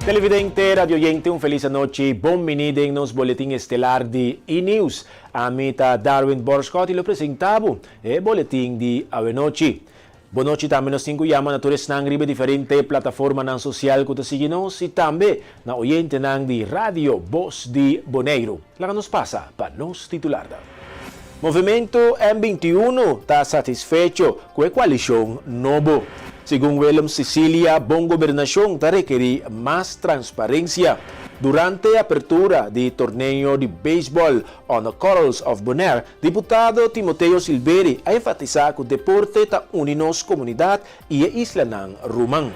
Televidente, radioyente, un feliz noche. Bienvenido en nos boletín estelar de E-News. A mita Darwin Borscott y lo presentamos el boletín de Avenochi. Boa noite também nos incluímos na todas as diferentes plataformas na social que seguimos e também na oyente de rádio Voz de Bonaire. Lá que nos passa para nos titular. Movimento M21 está satisfecho com a coalição Novo. Segundo William Cecilia, bom governação está requerir mais transparência. Durante a apertura do torneio de beisebol on the Corals of Bonaire, deputado Timoteo Silveri a enfatizar que o deporte está unindo a comunidade e a isla ng Rumang.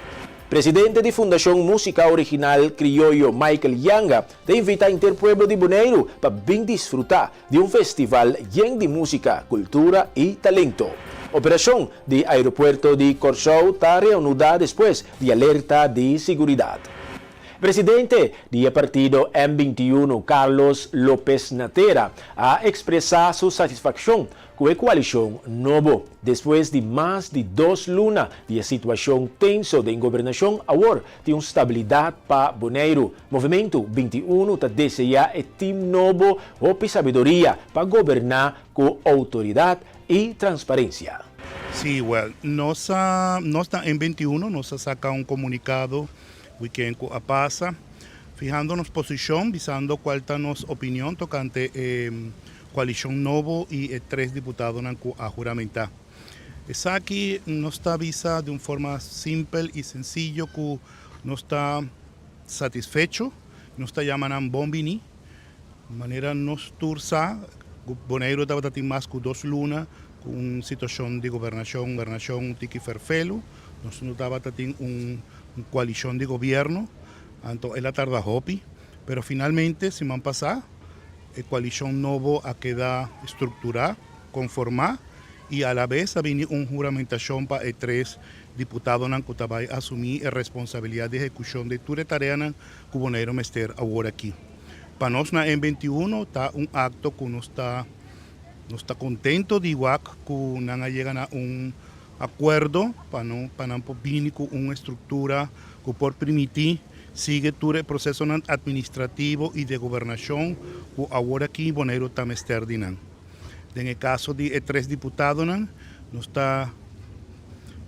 Presidente da Fundação Música Original Criollo Michael Yanga te invita a Interpueblo de Bonaire para bem desfrutar de um festival lleno de música, cultura e talento. Operação do aeropuerto de Corsou está reanudada depois de alerta de seguridade. Presidente do partido M21, Carlos López Natera, a expressar sua satisfação com a coalição Novo, depois de mais de 2 lunas de situação tensa de governação, agora tem uma estabilidade para Bonaire. Movimento 21 está deseja um time novo ou sabedoria para governar com autoridade e transparência. Sí, well, nos en 21 nos saca un comunicado weekend a pasa, fijándonos posición, visando cuál está nos opinión tocante coalición Novo y 3 diputados a juramentar. Esa aquí nos está visa de una forma simple y sencillo que no está satisfecho, no está llamando bombini, de manera nos tursa, Bonaire estaba más que 2 lunas, con una situación de gobernación tiki ferfelo, nos notaba una coalición de gobierno, tanto en la tarde hopi, pero finalmente, si me han pasado, la coalición Novo a quedar estructurada, conformada, y a la vez ha venido una juramentación para 3 diputados que van a asumir la responsabilidad de ejecución de toda la tarea que Bonaire Mester ahora aquí. Para nosotros en 21 está un acto que no está contento de igual que no llegan a un acuerdo para no venir con una estructura que por permitir sigue todo el proceso administrativo y de gobernación que ahora aquí Bonaire está mester dinan. En el caso de 3 diputados no está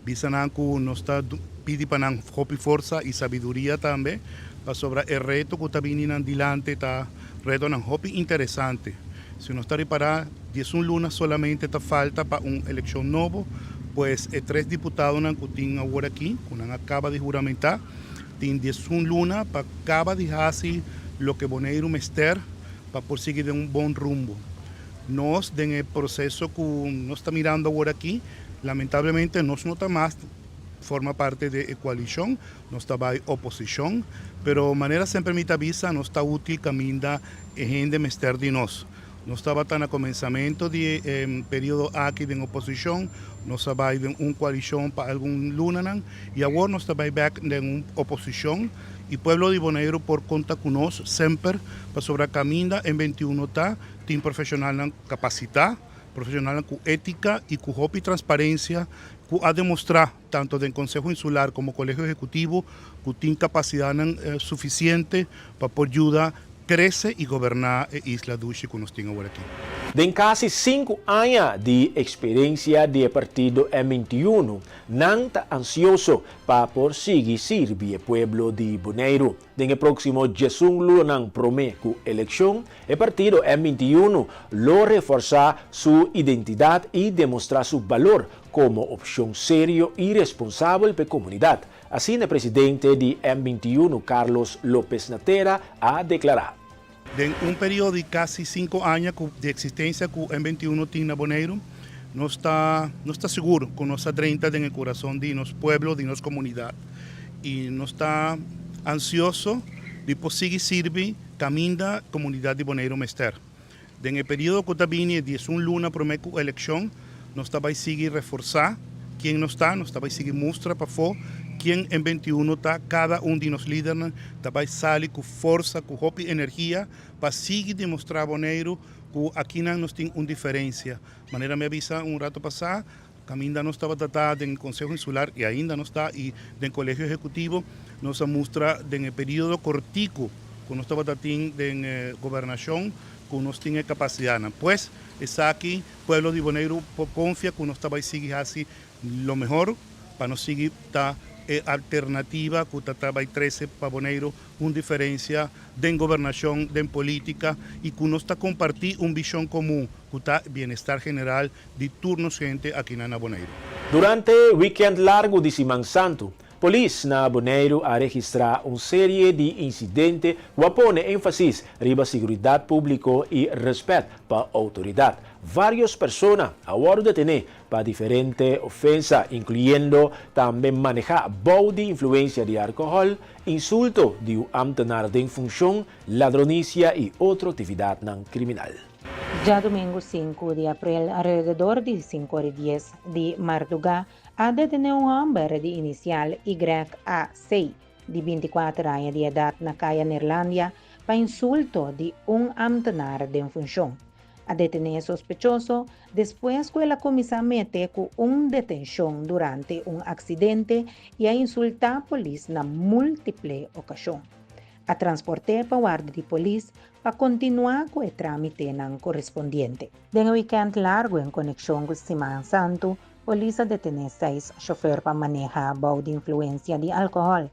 visanan que no está pidi para fuerza y sabiduría también para sobre el reto que está viniendo adelante, está reto interesante. Si uno está reparado, 10 lunas solamente está falta para una elección nueva, pues 3 diputados que tienen ahora aquí, que acaba de juramentar, tienen 10 lunas para acaba de hacer lo que Bonaire Mester para seguir de un buen rumbo. Nos, en el proceso que nos está mirando ahora aquí, lamentablemente nos nota más, forma parte de la coalición, no estaba oposición, pero de manera siempre me avisa, no está útil caminar en de Mester de nos. No estaba tan a comenzamiento de periodo aquí de oposición, no estaba en una coalición para algún lunanan y ahora no estaba back en una oposición y pueblo de Bonaire por conta con nos siempre para sobre camina en 21 está, tiene profesional capacidad, profesional con ética y con hope y transparencia que ha demostrado tanto del Consejo Insular como Colegio Ejecutivo que tiene capacidad suficiente para poder ayudar crece y gobernar la isla Dushi que nos tiene ahora aquí. En casi 5 años de experiencia del partido M21, Nan está ansioso para por seguir servir al pueblo de Bonaire. En el próximo 10 lunes promete elección, el partido M21 lo reforzará su identidad y demostrar su valor como opción serio y responsable para la comunidad. Así el presidente de M21, Carlos López Natera, ha declarado. En un periodo de casi 5 años de existencia que M21 tiene en Bonaire, no está seguro con nuestra 30 en el corazón de nuestro pueblo, de nuestra comunidad. Y no está ansioso de seguir servir camina comunidad de Bonaire Mester. En el periodo que viene 10 lunas promete elección, no está a seguir reforzar quién no está a seguir mostrar para fo quien en 21 está, cada uno de los líderes va a salir con fuerza, con hope y energía para seguir demostrar a Bonaire que aquí no nos tiene una diferencia. De manera me avisa un rato pasado, Caminda não estava tratada no Conselho Insular e ainda não está, e no Colégio Executivo nos mostra no período cortico, que nós estava tratando de governação, que nós tínhamos capacidade. Pues, está aqui, pueblo de Bonaire confia que nós estava seguir assim, lo melhor, para nós seguir tá alternativa que está vai trazer para Bonaire uma diferença de governação, de política e que nós está compartir uma visão comum que está bem-estar general de turnos gente aqui na Bonaire. Durante o weekend largo de Semana Santo, polis na Bonaire a registrar uma série de incidentes que põe ênfase na segurança pública e respeito para a autoridade. Várias pessoas agora detenidas para diferentes ofensas, incluyendo também manejar bom de influência de álcool, insulto de um ambtenar de função, ladronícia e outra atividade não criminal. Ya domingo 5 de abril, alrededor de 5:10 de madrugada, ha detenido un hombre de inicial YA6, de 24 años de edad, na calle Neerlandia, para insulto de un ambtenar de función. A detener sospechoso después que la comisaría mete con una detención durante un accidente y a insultar a policía en múltiples ocasiones. A transportar para guardia de policía para continuar con el trámite correspondiente. En el weekend largo en conexión con Semana Santo, policía detiene 6 choferes para manejar bajo de influencia de alcohol.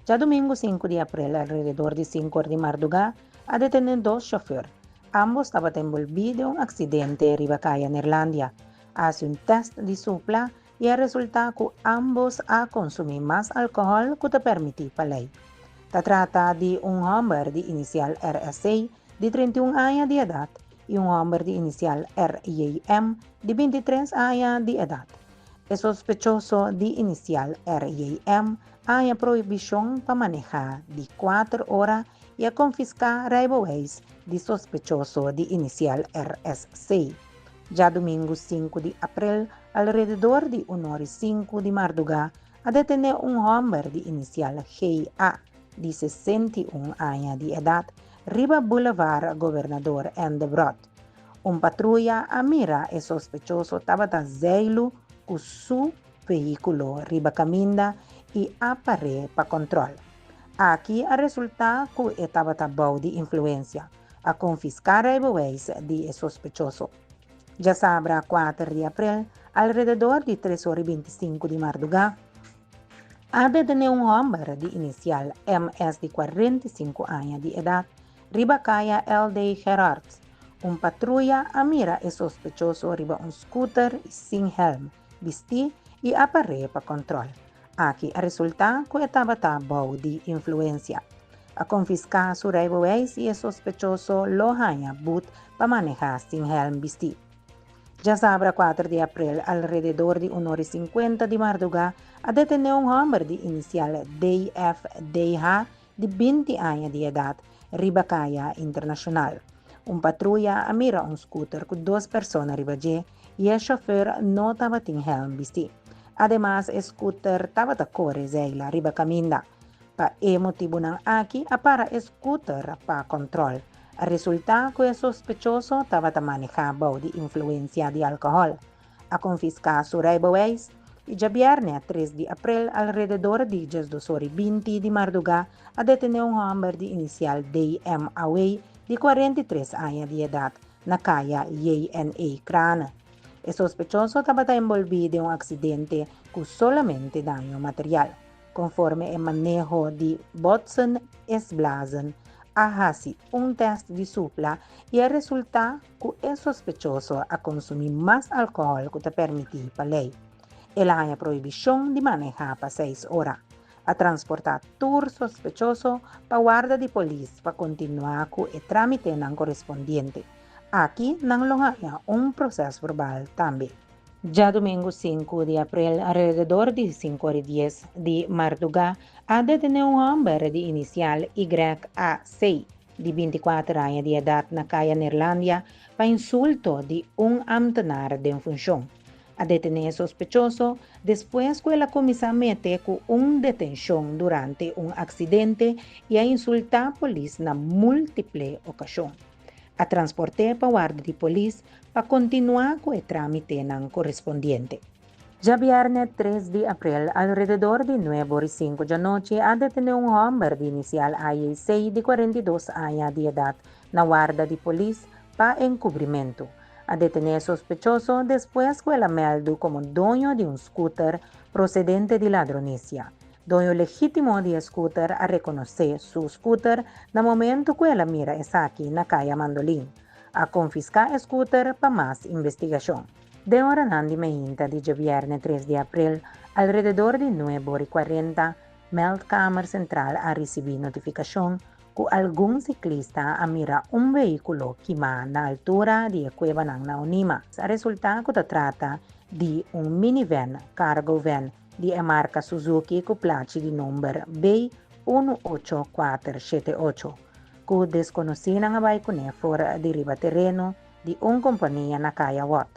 Ya domingo 5 de abril, alrededor de 5 de madrugada, ha detenido 2 choferes. Ambos estaban envolvidos en un accidente en Ribacaya, Neerlandia. Hace un test de supla y el resultado que ambos han consumido más alcohol que te permite la ley. Se trata de un hombre de inicial RSA de 31 años de edad y un hombre de inicial RYM de 23 años de edad. El sospechoso de inicial RYM hay prohibición para manejar de 4 horas y a confiscar railways de sospechoso de inicial RSC. Ya domingo 5 de abril, alrededor de 1:05 de madrugada, a detener un hombre de inicial GA de 61 años de edad, Riba Boulevard Gobernador Endebrot. Un patrulla a mira el sospechoso estaba trazando con su vehículo Riba Caminda y aparé para control. Aquí a resultar que estaba bajo de influencia, a confiscar railways de sospechoso. Ya sabrá 4 de abril, alrededor de 3:25 de madrugada, ha detenido un hombre de inicial MS de 45 años de edad, Ribacaya LD Gerards. Un patrulla a mira el sospechoso arriba un scooter sin helm, vestí y aparé para control. Aquí a resultar que estaba bajo de influencia. A confiscar su railways y el sospechoso lo haya boot para manejar sin helm vestí. Ya sabrá 4 de abril, alrededor de 1:50 de madrugada, a detener un hombre de inicial DFDH de 20 años de edad, Ribacaya Internacional. Un patrulla a mira un scooter con 2 personas arriba y el chofer no estaba sin helm vestí. Además, el scooter estaba a correr la Riba Caminda. Pa motivo ng aquí, a para el scooter para control. A resulta que el sospechoso estaba manejando de influencia de alcohol. A confiscar su railways y ya viernes 3 de abril, alrededor de 2:20 de madrugada, a detener un hombre de inicial DM Away de 43 años de edad, na calle YNA Crana. El sospechoso estaba envolvido en un accidente con solamente daño material. Conforme el manejo de Botson Esblazen, hace un test de supla y el resultado que el sospechoso a consumir más alcohol que te permite la ley. Él hay prohibición de manejar para 6 horas. A transportar tur sospechoso para guardia de policía para continuar con el trámite non correspondiente. Aquí no lo haya un proceso verbal también. Ya domingo 5 de abril, alrededor de 5:10 de madrugada, ha detenido un hombre de inicial YA6 de 24 años de edad na calle Neerlandia para insulto de un ambtenar de función. A detener sospechoso después que la comisaría mete con una detención durante un accidente y a insultar a policía en múltiples ocasiones. A transportar para guardia de policía para continuar con el trámite correspondiente. Ya viernes 3 de abril, alrededor de 9:05 de la noche, ha detenido un hombre de inicial IAC de 42 años de edad na guarda de policía para encubrimiento. A detener sospechoso después que el meldó como dueño de un scooter procedente de ladronecia. Dueño legítimo de scooter a reconocer su scooter na momento que la mira está aquí na calle Mandolín. A confiscar el scooter para más investigación. De hora Nandi Mehinta de viernes 3 de abril, alrededor de 9:40, Meldkamer Central ha recibido notificación que algún ciclista ha mira un vehículo que va a la altura de Cueva ng Naunima. A resulta que se trata de un minivan cargo van de marca Suzuki con placa de número B18478, que desconocida nga vehículo fuera de riba terreno de una compañía na Kaya Watt.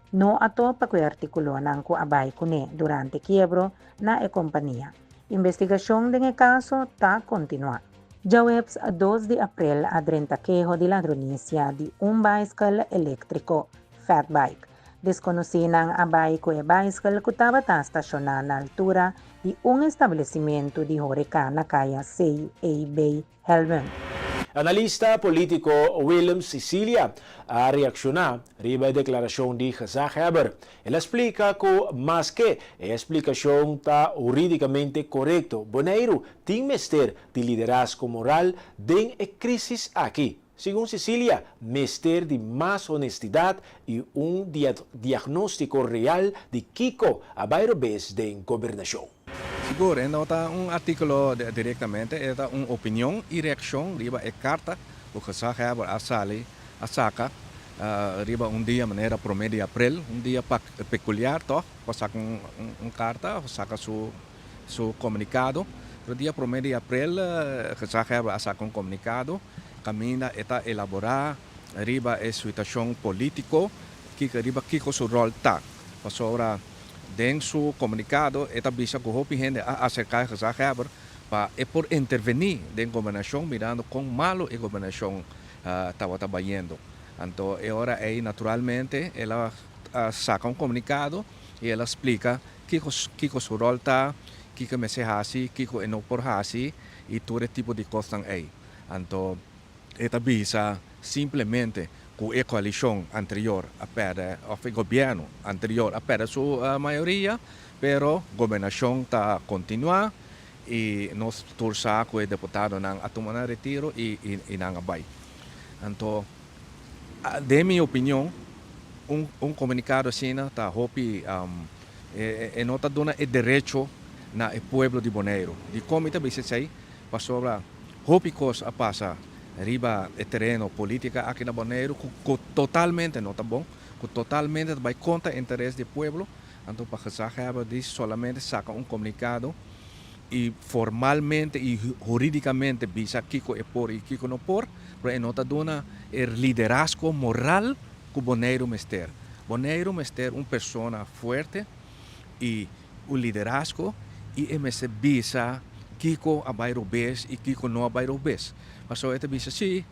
No ato pa que artikulo ng kuabay kune durante quiebro na compañía. Investigación del caso ta continua. Jawebs 2 de abril a 30 quejo de ladronecia de un bicycle eléctrico, fat bike. Desconocida ang abay ko bicycle que estaba estacionada na altura de un establecimiento de Horeca na kaya C.A. Bay, Helmond. Analista político William Sicilia ha reaccionado riba a declaración de José Heber. Él explica que más que la explicación está jurídicamente correcto, Bonaire tiene mester de liderazgo moral en la crisis aquí. Según Sicilia, mester de más honestidad y un diagnóstico real de Kiko a Bairobes de gobernación. Siguro, nota un artículo directamente, es una opinión y reacción riba a carta que se Heber a saca riba un día manera promedio de abril, un día peculiar, toch? Saca un carta, saca su comunicado. El día promedio de abril, se Heber saca un comunicado, camina está elaborar riba a situación político, que riba Kiko su rol está. Pasora en su comunicado, esta visa que hopi gente a acercar a Heber para por intervenir en gobernación mirando con malo la gobernación estaba trabajando. Entonces, ahora ahí naturalmente ella saca un comunicado y ella explica qué su rol está, qué me se hace, qué no por hacer y todo el tipo de cosas ahí. Entonces, esta visa simplemente con la coalición anterior o el gobierno anterior a su mayoría, pero la gobernación está continua y nos tursa con el diputado a tomar retiro y nang abay. Entonces, de mi opinión, un comunicado así está hopi no está dando el derecho al pueblo de Bonaire. De cómo te dice ahí, pasó hopi cosa pasa arriba el terreno política aquí en Bonaire que totalmente no está bom, que totalmente va contra el interés del pueblo. Entonces, para que Heber dice solamente saca un comunicado y formalmente y jurídicamente visa Kiko es por y Kiko no por, pero no está dando el liderazgo moral que Bonaire mester. Bonaire mester una persona fuerte y un liderazgo y ms visa Kiko a Bairobes y Kiko no a Bairobes. Pasó este visa sí,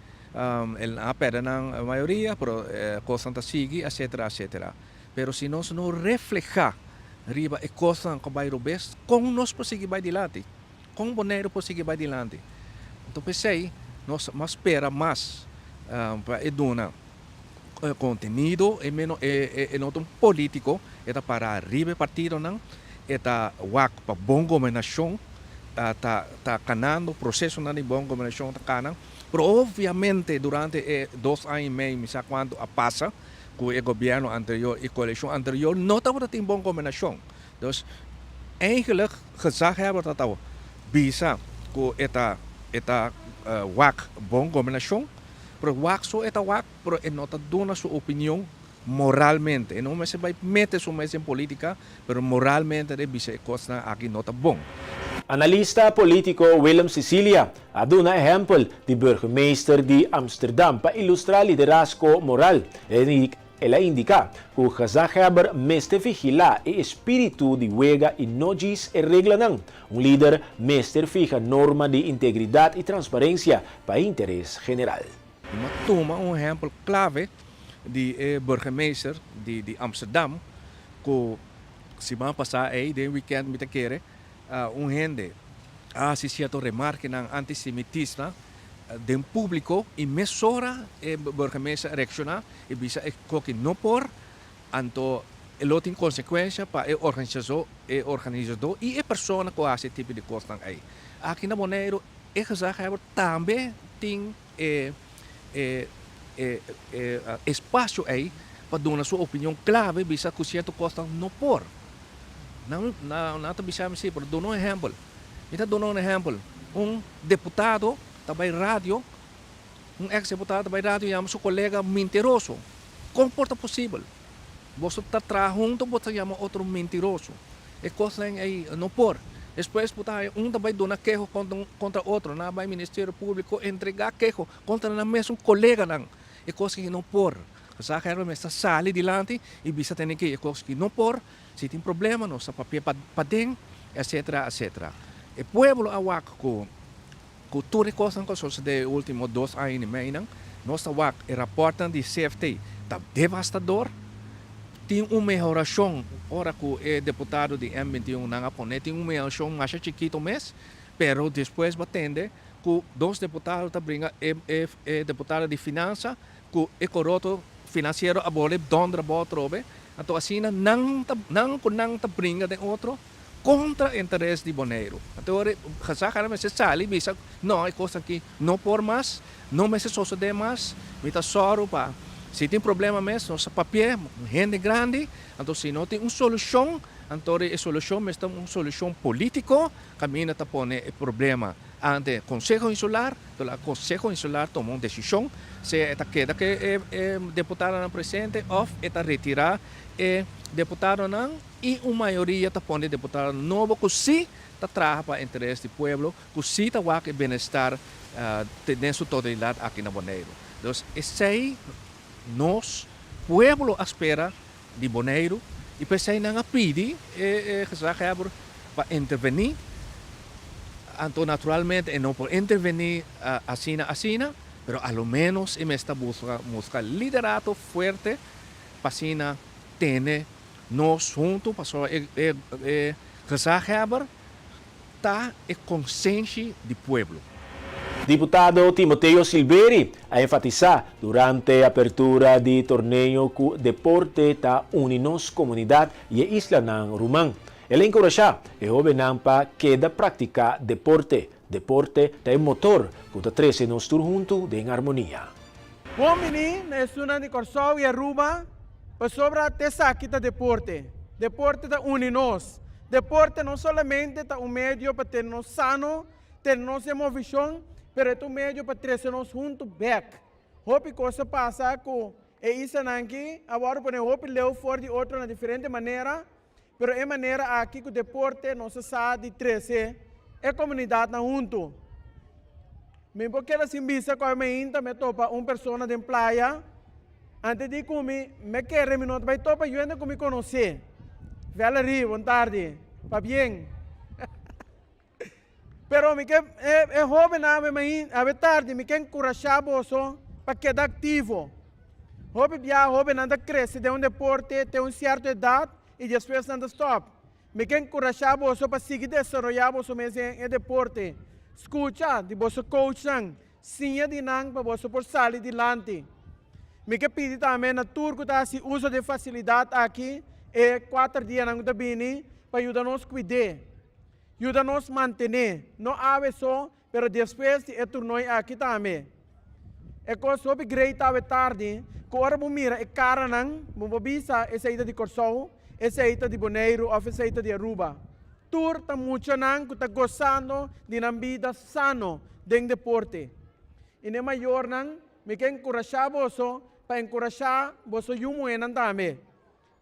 el apera na mayoría, pero cosas ta sigue, etcétera, etcétera. Pero si nos no refleja riba e cosas com Bairobes, como nós prosseguir vai dilante, com Bonaire prosseguir vai dilante. Então pensei, nós espera mais para eduna contenido e menos um político eta para arriba partido não, eta wak para bom governação. Está ganando o processo de boa governação, está ganando. Mas, obviamente, durante 2 anos e meio, não sei quanto passa, com o governo anterior e a coalição anterior, não estava tendo boa governação. Então, eigenlijk, gezag hebben dat we bisa com esta wak boa governação, mas wak so eta wak, mas não está dando sua opinião moralmente. Não me se vai meter sua mesa em política, mas moralmente, bisa coisa aqui não está bom. Analista político William Sicilia ha dado un ejemplo de burgemeester de Amsterdam para ilustrar liderazgo moral. Él indica que José Heber meste vigila el espíritu de huelga y no gis el regla. Un líder mester fija norma de integridad y transparencia para interés general. Toma un ejemplo clave de burgemeester de Amsterdam que semana passada aí, de weekend, me querer, gente, se certo remarque ng antisemitismo de público e mesura burgemeester reaccionar e bisa que não por anto elo tem consequência para o organizador e a pessoa com esse tipo de coisa aí. Aqui na Bonaire, também tem espaço aí para dar sua opinião clave bisa que certo coisa não por. Não bisa me por dar um exemplo. Então, dar um exemplo. Deputado também rádio, ex-deputado também rádio, chama seu colega mentiroso. Como pode possível? Você está junto, você chama outro mentiroso. É coisa aí não por. Depois, também dona queijo contra outro, na vai Ministério Público entregar queijo contra o mesmo colega. É coisa que não por. Sa kaya may sasali dilante, ibig sa tenin kay coisa que não por, se tem problema, no sa papel padeng, etc. E pueblo awak ko tudo coisa que só de último 2 anos e meio, nossa awak e raportan de CFT tá devastador. Tem uma melhoração, ora que o deputado de M21 não apone, tem uma melhoração mais chiquito mês, pero depois batende que 2 deputados tá brinca deputado de finança, que é coroto financeiro abole dondra botrobe, então assim não tá brinca de outro contra interesse de Bonaire. Então, kasakara me se sali bisa não é coisa que não por mais, não me se sucede mais, me tá soro pa. Se tem problema mesmo, nossa papel, gente grande, então se não tem uma solução, então a solução é uma solução política, caminha tá pone o problema ante Conselho Insular, então o Conselho Insular tomou uma decisão, se está queda que deputado não presente, ou está retirar deputado não, e uma maioria está pondo deputado novo, que sim está trabalhando para o interesse do povo, que sim está o bem-estar de sua totalidade aqui na Bonaire. Então, esse aí, nós, povo espera de Bonaire, e pensei não pedi para intervenir, então naturalmente não por intervenir assim, pero a lo menos está busca liderazgo forte para assim ter nós juntos para tá a consciência do povo. Diputado Timoteo Silveri a enfatizar durante a apertura de torneio que deporte ta uninos comunidade e a isla ng Rumang. Ele encoraja e jovem pa queda prática deporte. Deporte ta motor que ta 13 nos tur junto de harmonia. Bom menino, na estuna de Corsau e Aruba, para sobra tesa kita deporte. Deporte ta uninos. Deporte não somente ta meio para ternos sano, ternos emoção, pero é meio para trazer-nos junto back. Hope coisa passa com isso aqui, agora por hope leu fora de outra na diferente maneira, pero é maneira aqui que o deporte não se sabe de trazer a comunidade na junto. Me porque ela se visa com a minha me topa pessoa de praia, antes de comer, me quer me vai topa eu ainda me conhecer. Valerie, boa tarde, va bien. Pero me que é jovem na a tarde me quer encorajar você para quedar ativo. Jovem anda cresce de deporte, tem certa idade e depois anda stop. Me quer encorajar você para seguir desenvolver você mesmo em deporte. Escuta de você coach sinha de nang para você por sair adiante. Me quer pedir também na tour que tá se uso de facilidade aqui e 4 dias não tá bem para ajudar-nos a cuidar. Ajuda-nos a manter, não há só, mas depois de torneio aqui também. É que sobre great à tarde, que ora mira é cara não, visa é saída de Corsau, é saída de Bonaire ou é saída de Aruba. Tur tá muito não, que tá gostando de uma vida sano dentro do deporte. E nem maior não, me quer encorajar você, para encorajar você e o moen também.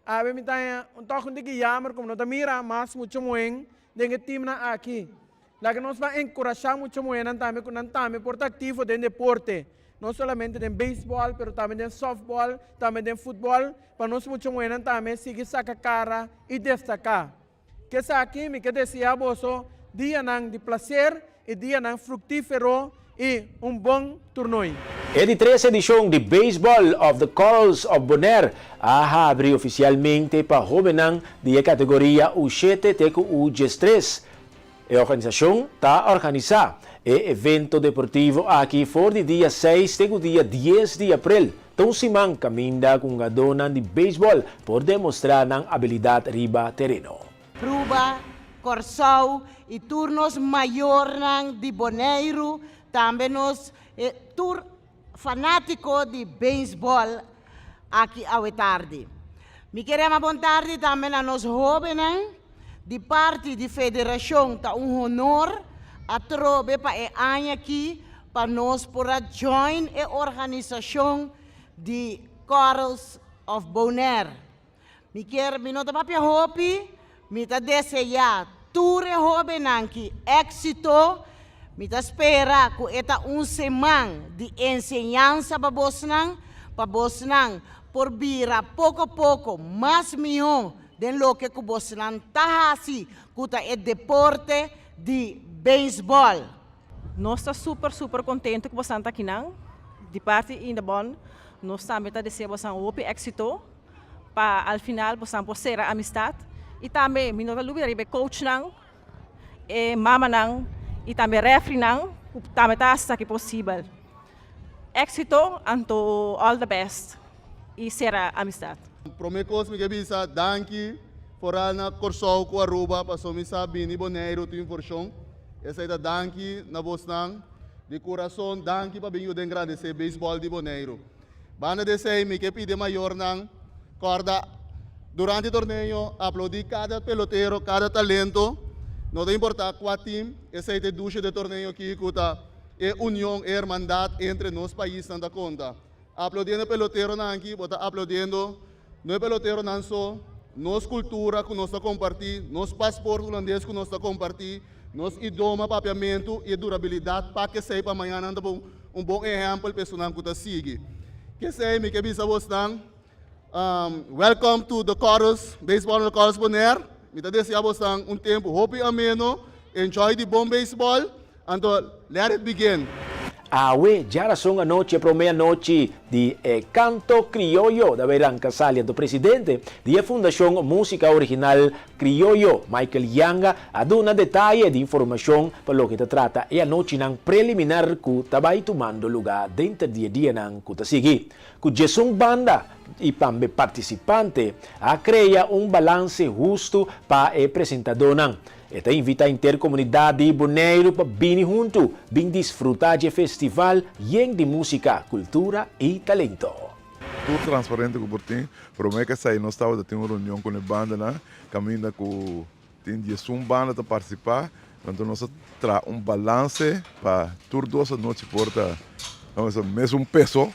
A ver, me tá toque de que chamar como não tá mira mais muito moen dengan tim na aqui. Lagi nós vai encorajar muito moen também por ativo dentro do deporte. Não somente em beisebol, mas também em softball, também em futebol, para nós muito moen também seguir sacar cara e destacar. Que essa aqui me quer desejar você dia de prazer e dia fructífero e bom torneio. E di 13 edisyong de Baseball of the Corals of Bonaire abre oficialmente para jovenang de categoria U7 teco U13. A organização está organizando o evento deportivo aqui for de dia 6 teco dia 10 de abril. Então simang caminda com a dona de beisebol por demonstrar ng habilidade riba terreno. Pruba, Corsau e turnos maior ng de Bonaire, também nos tour fanático de beisebol aqui à tarde. Me queremos boa tarde também a nós jovens de parte da federação, tá honor a trobe para e ano aqui para nós para join a organização de Corals of Bonaire. Me quer me nota papia hopi, me ta desejar tudo jovem aqui éxito. Me espera que esta semana de enseñanza para Bosnan, por vira pouco a pouco mais melhor de lo que Bosnan está assim, que é deporte de beisebol. Nós estamos super contentes que você está aqui, de parte ainda bom. Nós também desejamos um éxito para, ao final, você poder a amistade. E também, nós vamos coach, mama, e também refri também está que possível. Éxito, anto all the best e será amistade. Promekos mi kabisa danki fora na Corsau ko Aruba paso mi sabi ni Bonaire tu informação. Essa é danki na Bosnan de coração danki pa binho den grande se baseball de Bonaire. Bana de sei mi que pide maior nang corda durante o torneio aplaudi cada pelotero, cada talento. Não importa qual time, esse é o duche de torneio aqui, que é união, é irmandade entre nós países na conta. Aplaudindo o peloteiro aqui, bota aplaudindo, não é peloteiro não só, nossa cultura que nós compartilhar, nosso passaporte holandês que nós compartilhar, nosso idioma, papiamento e durabilidade, para que seja para amanhã bom exemplo pessoal que está sigue. Que sei, me que bisa você welcome to the Corals, Baseball of the Corals Bonaire. Me desejamos tempo hope ameno, enjoy the bom baseball, and let it begin. Awe, já são a noite, para meia-noite de Canto Criollo da Verão Casalia do presidente da Fundação Música Original Criollo, Michael Yanga, aduna detalhe de informação para o que se trata e a noite ng preliminar que tabay tomando lugar dentro do dia ng kutasigi. Que Jesung Banda e também participante a criar balance justo para o apresentador. Esta invita a intercomunidade de Bonaire para vir junto, vir desfrutar do festival de música, cultura e talento. Tudo transparente que por ti, promete que sai nós estava tendo uma reunião com a banda, né? Caminha com tem banda para participar, então nós traz balance para todas as noites porta, mesmo peso.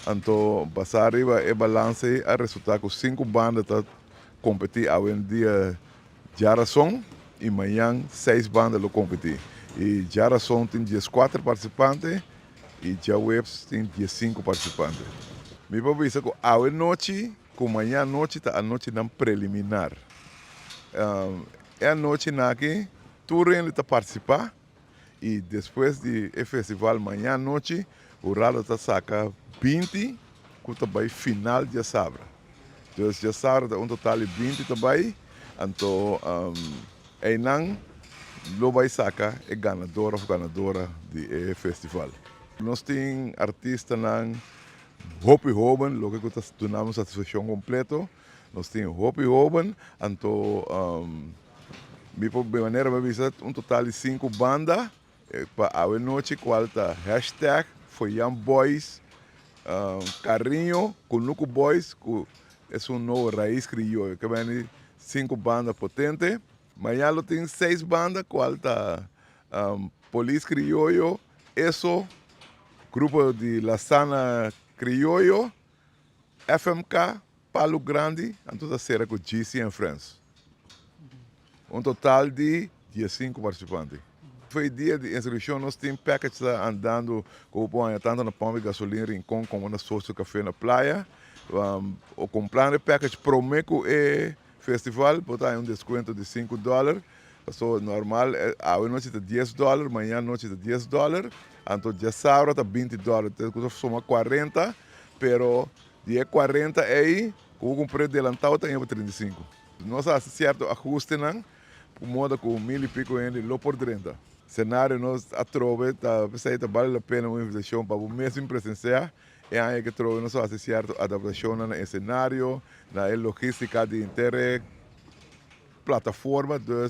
Então, passar arriba e balance a resultar com 5 bandas que competir hoje em dia Jarason e amanhã 6 bandas que competir. E Jarason tem 14 participantes e Jawebs tem 15 participantes. Me parece que hoje noite, com amanhã noite, está a noite não preliminar. É a noite na que todo mundo está participar e depois do festival amanhã noite, o Rado está saca 20, que também final de sabra. Então, já sabra um total de 20 também. Então, aí não, lo vai sacar é ganadora do festival. Nós temos artistas na Hopi Hoban, lo que nós donamos satisfação completa. Nós temos Hopi Hoban, então, de maneira me visita total de 5 bandas para a noite, qual está hashtag foi Young Boys. Carinho com Nuco Boys, que é novo raiz crioulo, que vem 5 bandas potentes. Amanhã tem 6 bandas, qual está Police Criollo, ESO, Grupo de Lassana Criollo, FMK, Palo Grande, e toda a série com GC and Friends. Total de 15 participantes. Foi dia de inscrição, nós temos packages andando com tanto na Pomba Gasolina Rincón como na Socio Café na Praia. O comprar o package Promeco e festival, botar um desconto de $5. Pasó normal, hoy noche está $10, mañana noche está $10, entonces ya sábado está $20, entonces suma 40, pero de 40 aí, com o preço adelantado está em 35. Nós há certo ajuste, não? Moda com 1000 e pico ainda, lá por 30. Cenário nós atrove, vale a pena uma investigação para o mesmo presenciar, é aí que trove nós há certo adaptação no cenário, na logística de Interreg, plataforma, então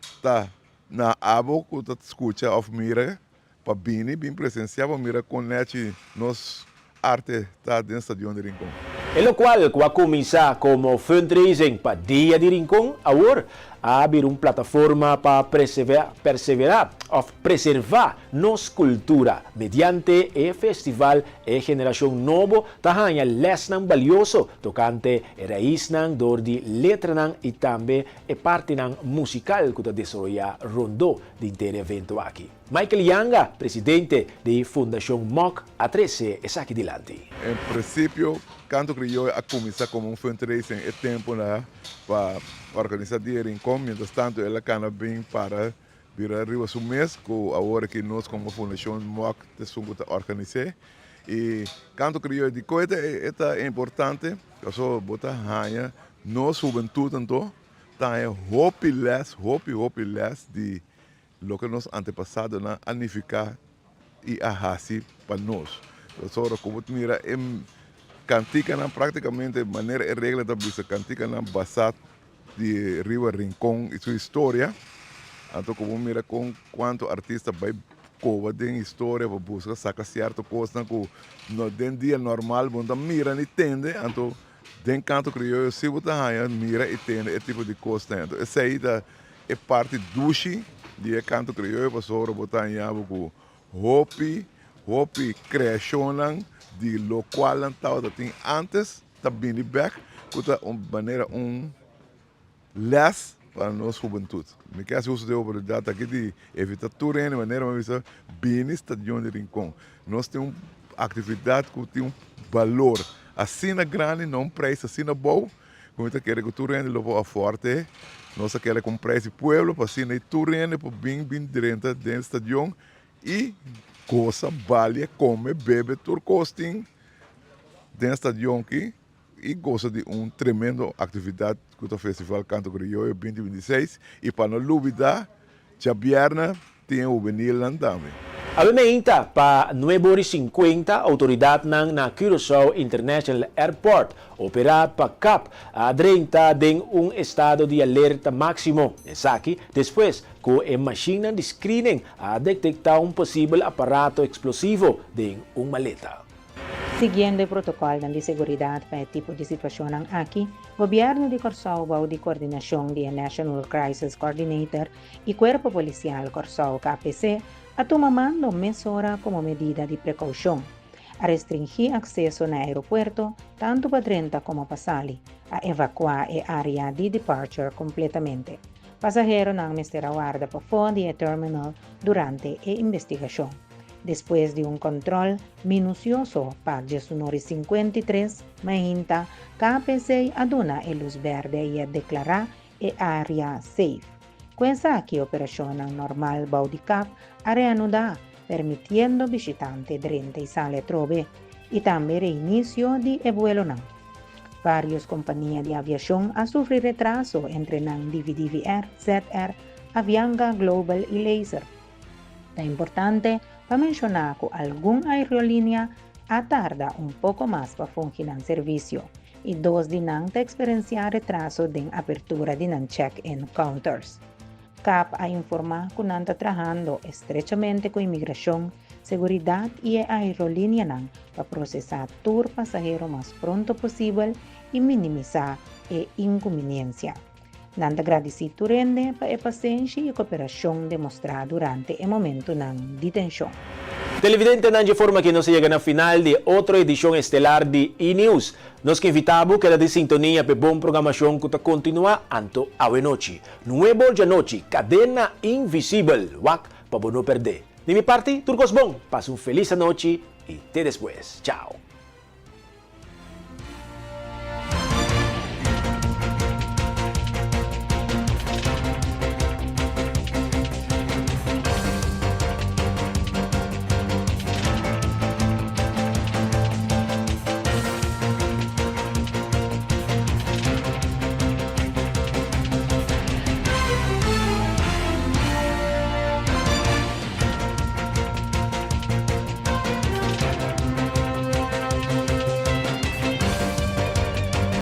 está na abo que você escuta ou mira, para bem presenciar, para mira conecte nos arte está dentro do Rincón. En lo cual, comienza como fundraising para Día de Rincón, ahora abrir una plataforma para preservar nuestra cultura mediante el festival e generación novo, tahanya lesnang valioso tocante raíz nang dordi letra nang y también parte nang musical que desarrolla rondo de inter evento aquí. Michael Yanga, presidente de Fundación MOC, a 13 es aquí delante. En principio, Canto Criollo a começar como um fundraising é tempo para organizar Dia Rincón, mientras tanto ela cana bem para vir arriba do mês, que agora que nós como Fundação MOC estamos organizar. E Canto Criollo de coisa é importante, eu só botar ranha, nós juventude então, tá hope less de lo que nos antepassados na anificar e arrasi para nós. Então, como tu mira, cantica praticamente de maneira e regra da bisa, cantica basado de Rio Rincón e sua história. Então, como mira com quanto artista vai cover de história para buscar sacar certa coisa que no dia normal bunda mira e entende. Então, den canto crioulo se você mira e entende esse tipo de coisa. Então, essa aí é parte duche de canto crioulo para só botar em água com hopi criação de lo qual estava antes está bem back que uma maneira less para nossa juventude. Me quer uso de oportunidade aqui de evitar tudo de maneira mais bem estação de Rincón. Nós temos atividade que tem valor assim na grande, não preço assim na bom. Como está querendo que tudo leva a forte. Nós queremos com preço pueblo para assim na tudo para bem dentro da estação e coisa vale come bebe tur costing dentro estação aqui e gosta de tremendo atividade que o Festival Canto Criollo 2026 e para não duvidar, já viernes tem o Benil Landame. Abimenta pa 9:50 autoridad na Curaçao International Airport opera pa CAP a 30 en un estado de alerta máximo. Es aquí después que en máquina de screening a detectar un posible aparato explosivo de un maleta. Siguiendo el protocolo de seguridad para este tipo de situación aquí, Gobierno de Curaçao bajo de coordinación de National Crisis Coordinator y Cuerpo Policial Curaçao KPC a tomando mesura como medida de precaución, a restringir acceso al aeropuerto tanto para 30 como para Sali, a evacuar el área de departure completamente. Pasajeros no meter a guarda para fora del terminal durante la investigación. Después de un control minucioso para 19:53, Mahinta, KPC aduna el luz verde y declarar el área safe. Questa aquí operación normal Baudicap a reanudar, permitiendo visitantes de y sale trove y también reinicio de vuelo. Varias compañías de aviación han sufrido retraso entre DVR, ZR, Avianca, Global y Laser. Es importante para mencionar que alguna aerolínea tarda un poco más para funcionar el servicio y dos de experienciar retraso en apertura de check-in counters. CAP ha informado que está trabajando estrechamente con inmigración, seguridad y aerolínea para procesar tour pasajero más pronto posible y minimizar inconveniencia. Nanda agradecido rende para la paciencia y cooperación demostrada durante el momento de detención. Televidente, de forma que nos llega al final de otra edición estelar de E-News. Nos invitamos a de sintonía para buena programación que continúa anto a noche. Nuevo ya noche, cadena invisible, wak para no perder. De mi parte, Turcos Bon, pasa un feliz noche y te después. Chao.